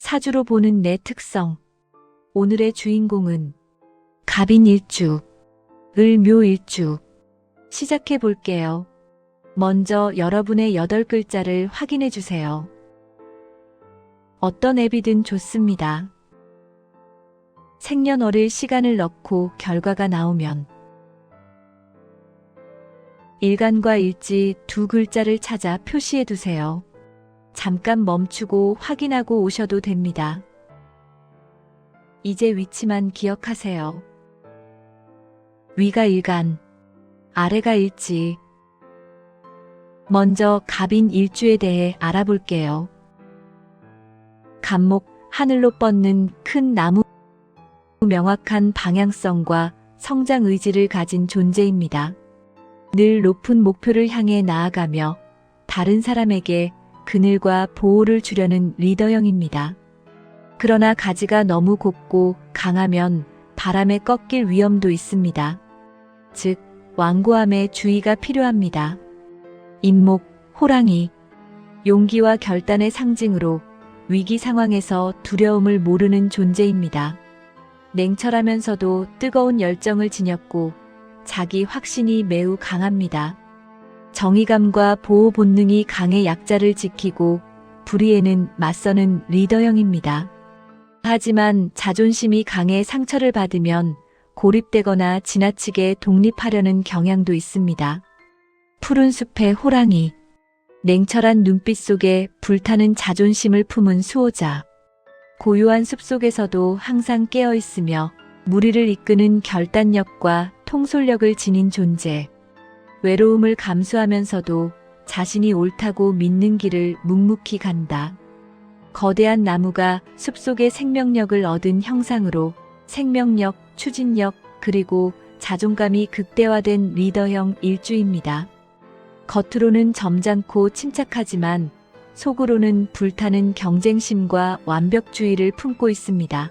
사주로 보는 내 특성. 오늘의 주인공은 갑인일주, 을묘일주. 시작해 볼게요. 먼저 여러분의 8글자를 확인해 주세요. 어떤 앱이든 좋습니다. 생년월일 시간을 넣고 결과가 나오면 일간과 일지 2글자를 찾아 표시해 두세요. 잠깐 멈추고 확인하고 오셔도 됩니다. 이제 위치만 기억하세요. 위가 일간, 아래가 일지. 먼저 갑인 일주에 대해 알아볼게요. 갑목, 하늘로 뻗는 큰 나무, 명확한 방향성과 성장 의지를 가진 존재입니다. 늘 높은 목표를 향해 나아가며 다른 사람에게 그늘과 보호를 주려는 리더형입니다. 그러나 가지가 너무 곱고 강하면 바람에 꺾일 위험도 있습니다. 즉, 완고함에 주의가 필요합니다. 인목, 호랑이, 용기와 결단의 상징으로 위기 상황에서 두려움을 모르는 존재입니다. 냉철하면서도 뜨거운 열정을 지녔고 자기 확신이 매우 강합니다. 정의감과 보호 본능이 강해 약자를 지키고 불의에는 맞서는 리더형입니다. 하지만 자존심이 강해 상처를 받으면 고립되거나 지나치게 독립하려는 경향도 있습니다. 푸른 숲의 호랑이, 냉철한 눈빛 속에 불타는 자존심을 품은 수호자. 고요한 숲속에서도 항상 깨어 있으며 무리를 이끄는 결단력과 통솔력을 지닌 존재. 외로움을 감수하면서도 자신이 옳다고 믿는 길을 묵묵히 간다. 거대한 나무가 숲속의 생명력을 얻은 형상으로 생명력, 추진력, 그리고 자존감이 극대화된 리더형 일주입니다. 겉으로는 점잖고 침착하지만 속으로는 불타는 경쟁심과 완벽주의를 품고 있습니다.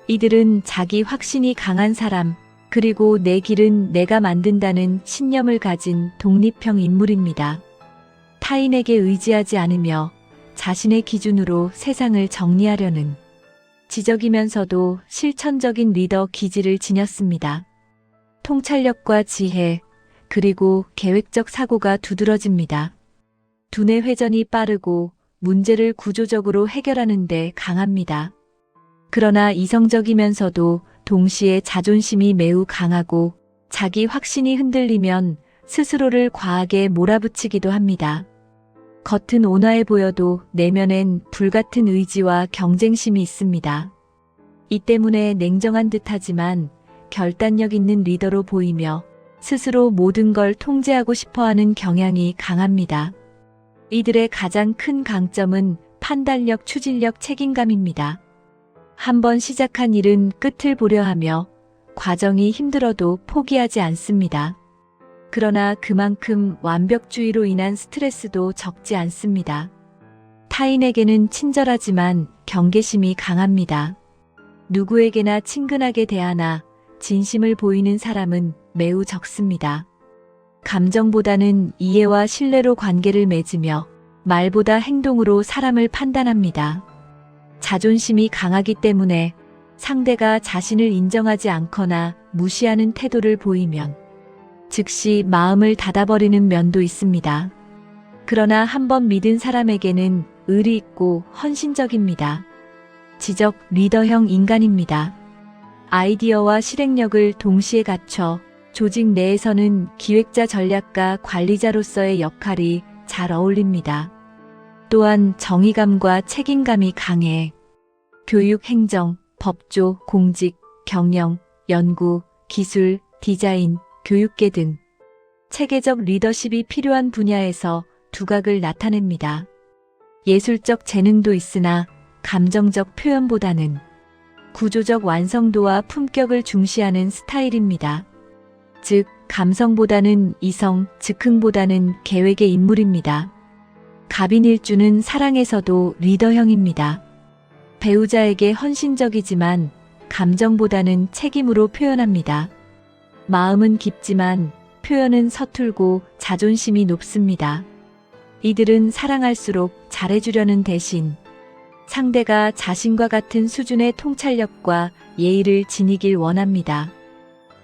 이들은 자기 확신이 강한 사람, 그리고 내 길은 내가 만든다는 신념을 가진 독립형 인물입니다. 타인에게 의지하지 않으며 자신의 기준으로 세상을 정리하려는 지적이면서도 실천적인 리더 기질을 지녔습니다. 통찰력과 지혜, 그리고 계획적 사고가 두드러집니다. 두뇌 회전이 빠르고 문제를 구조적으로 해결하는 데 강합니다. 그러나 이성적이면서도 동시에 자존심이 매우 강하고 자기 확신이 흔들리면 스스로를 과하게 몰아붙이기도 합니다. 겉은 온화해 보여도 내면엔 불같은 의지와 경쟁심이 있습니다. 이 때문에 냉정한 듯하지만 결단력 있는 리더로 보이며 스스로 모든 걸 통제하고 싶어하는 경향이 강합니다. 이들의 가장 큰 강점은 판단력, 추진력, 책임감입니다. 한번 시작한 일은 끝을 보려 하며 과정이 힘들어도 포기하지 않습니다. 그러나 그만큼 완벽주의로 인한 스트레스도 적지 않습니다. 타인에게는 친절하지만 경계심이 강합니다. 누구에게나 친근하게 대하나 진심을 보이는 사람은 매우 적습니다. 감정보다는 이해와 신뢰로 관계를 맺으며 말보다 행동으로 사람을 판단합니다. 자존심이 강하기 때문에 상대가 자신을 인정하지 않거나 무시하는 태도를 보이면 즉시 마음을 닫아버리는 면도 있습니다. 그러나 한번 믿은 사람에게는 의리 있고 헌신적입니다. 지적 리더형 인간입니다. 아이디어와 실행력을 동시에 갖춰 조직 내에서는 기획자, 전략가, 관리자로서의 역할이 잘 어울립니다. 또한 정의감과 책임감이 강해 교육, 행정, 법조, 공직, 경영, 연구, 기술, 디자인, 교육계 등 체계적 리더십이 필요한 분야에서 두각을 나타냅니다. 예술적 재능도 있으나 감정적 표현보다는 구조적 완성도와 품격을 중시하는 스타일입니다. 즉, 감성보다는 이성, 즉흥보다는 계획의 인물입니다. 갑인일주는 사랑에서도 리더형입니다. 배우자에게 헌신적이지만 감정보다는 책임으로 표현합니다. 마음은 깊지만 표현은 서툴고 자존심이 높습니다. 이들은 사랑할수록 잘해주려는 대신 상대가 자신과 같은 수준의 통찰력과 예의를 지니길 원합니다.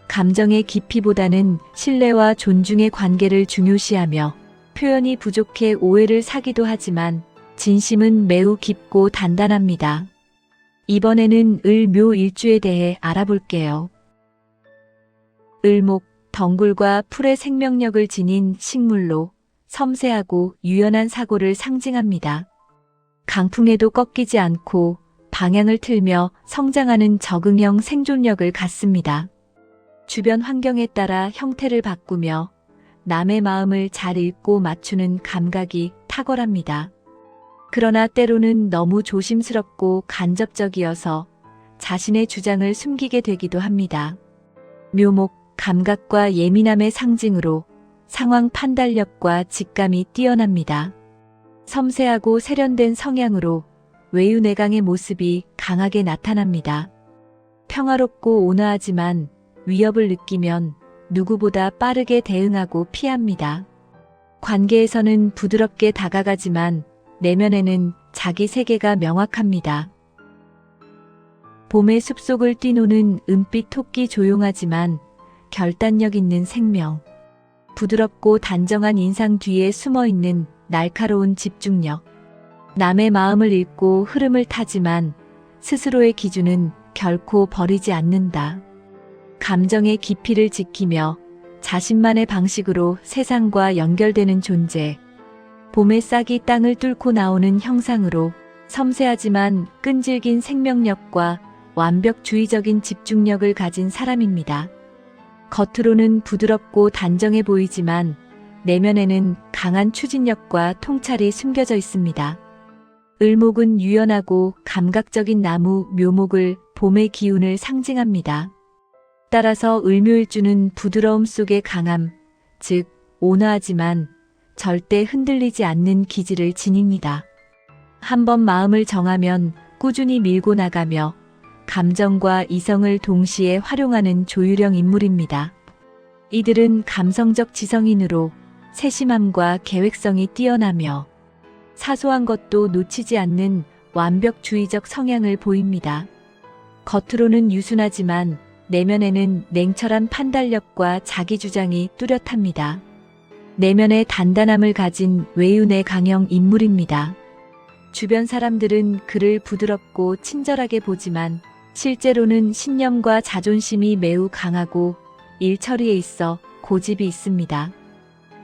감정의 깊이보다는 신뢰와 존중의 관계를 중요시하며 표현이 부족해 오해를 사기도 하지만 진심은 매우 깊고 단단합니다. 이번에는 을, 묘, 일주에 대해 알아볼게요. 을목, 덩굴과 풀의 생명력을 지닌 식물로 섬세하고 유연한 사고를 상징합니다. 강풍에도 꺾이지 않고 방향을 틀며 성장하는 적응형 생존력을 갖습니다. 주변 환경에 따라 형태를 바꾸며 남의 마음을 잘 읽고 맞추는 감각이 탁월합니다. 그러나 때로는 너무 조심스럽고 간접적이어서 자신의 주장을 숨기게 되기도 합니다. 묘목, 감각과 예민함의 상징으로 상황 판단력과 직감이 뛰어납니다. 섬세하고 세련된 성향으로 외유내강의 모습이 강하게 나타납니다. 평화롭고 온화하지만 위협을 느끼면 누구보다 빠르게 대응하고 피합니다. 관계에서는 부드럽게 다가가지만 내면에는 자기 세계가 명확합니다. 봄의 숲속을 뛰노는 은빛 토끼 조용하지만 결단력 있는 생명. 부드럽고 단정한 인상 뒤에 숨어있는 날카로운 집중력. 남의 마음을 읽고 흐름을 타지만 스스로의 기준은 결코 버리지 않는다. 감정의 깊이를 지키며 자신만의 방식으로 세상과 연결되는 존재. 봄의 싹이 땅을 뚫고 나오는 형상으로 섬세하지만 끈질긴 생명력과 완벽주의적인 집중력을 가진 사람입니다. 겉으로는 부드럽고 단정해 보이지만 내면에는 강한 추진력과 통찰이 숨겨져 있습니다. 을목은 유연하고 감각적인 나무, 묘목을 봄의 기운을 상징합니다. 따라서 을묘일주는 부드러움 속의 강함, 즉 온화하지만 절대 흔들리지 않는 기질을 지닙니다. 한번 마음을 정하면 꾸준히 밀고 나가며 감정과 이성을 동시에 활용하는 조율형 인물입니다. 이들은 감성적 지성인으로 세심함과 계획성이 뛰어나며 사소한 것도 놓치지 않는 완벽주의적 성향을 보입니다. 겉으로는 유순하지만 내면에는 냉철한 판단력과 자기주장이 뚜렷합니다. 내면의 단단함을 가진 외유내강형 인물입니다. 주변 사람들은 그를 부드럽고 친절하게 보지만 실제로는 신념과 자존심이 매우 강하고 일 처리에 있어 고집이 있습니다.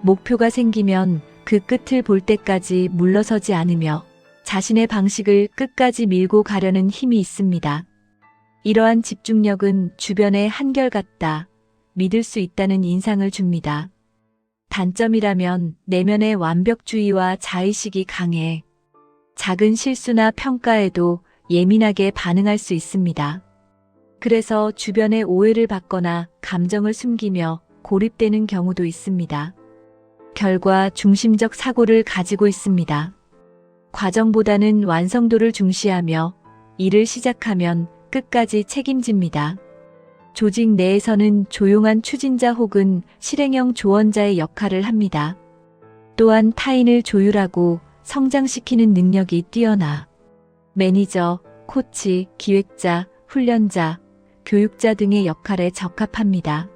목표가 생기면 그 끝을 볼 때까지 물러서지 않으며 자신의 방식을 끝까지 밀고 가려는 힘이 있습니다. 이러한 집중력은 주변에 한결같다, 믿을 수 있다는 인상을 줍니다. 단점이라면 내면의 완벽주의와 자의식이 강해 작은 실수나 평가에도 예민하게 반응할 수 있습니다. 그래서 주변의 오해를 받거나 감정을 숨기며 고립되는 경우도 있습니다. 결과 중심적 사고를 가지고 있습니다. 과정보다는 완성도를 중시하며 일을 시작하면 끝까지 책임집니다. 조직 내에서는 조용한 추진자 혹은 실행형 조언자의 역할을 합니다. 또한 타인을 조율하고 성장시키는 능력이 뛰어나 매니저, 코치, 기획자, 훈련자, 교육자 등의 역할에 적합합니다.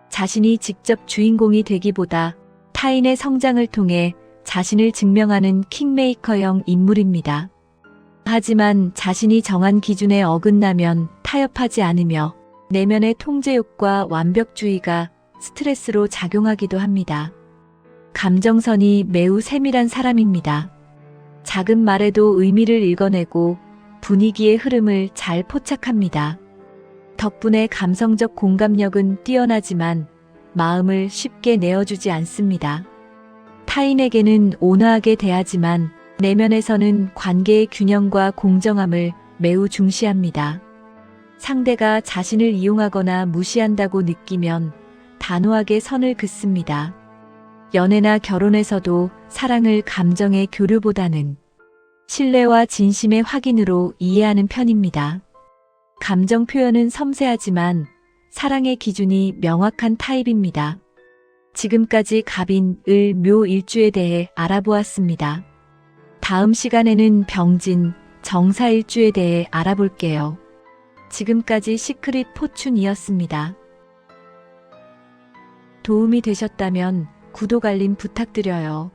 자신이 직접 주인공이 되기보다 타인의 성장을 통해 자신을 증명하는 킹메이커형 인물입니다. 하지만 자신이 정한 기준에 어긋나면 타협하지 않으며 내면의 통제욕과 완벽주의가 스트레스로 작용하기도 합니다. 감정선이 매우 세밀한 사람입니다. 작은 말에도 의미를 읽어내고 분위기의 흐름을 잘 포착합니다. 덕분에 감성적 공감력은 뛰어나지만 마음을 쉽게 내어주지 않습니다. 타인에게는 온화하게 대하지만 내면에서는 관계의 균형과 공정함을 매우 중시합니다. 상대가 자신을 이용하거나 무시한다고 느끼면 단호하게 선을 긋습니다. 연애나 결혼에서도 사랑을 감정의 교류보다는 신뢰와 진심의 확인으로 이해하는 편입니다. 감정 표현은 섬세하지만 사랑의 기준이 명확한 타입입니다. 지금까지 갑인, 을, 묘 일주에 대해 알아보았습니다. 다음 시간에는 병진, 정사일주에 대해 알아볼게요. 지금까지 시크릿 포춘이었습니다. 도움이 되셨다면 구독 알림 부탁드려요.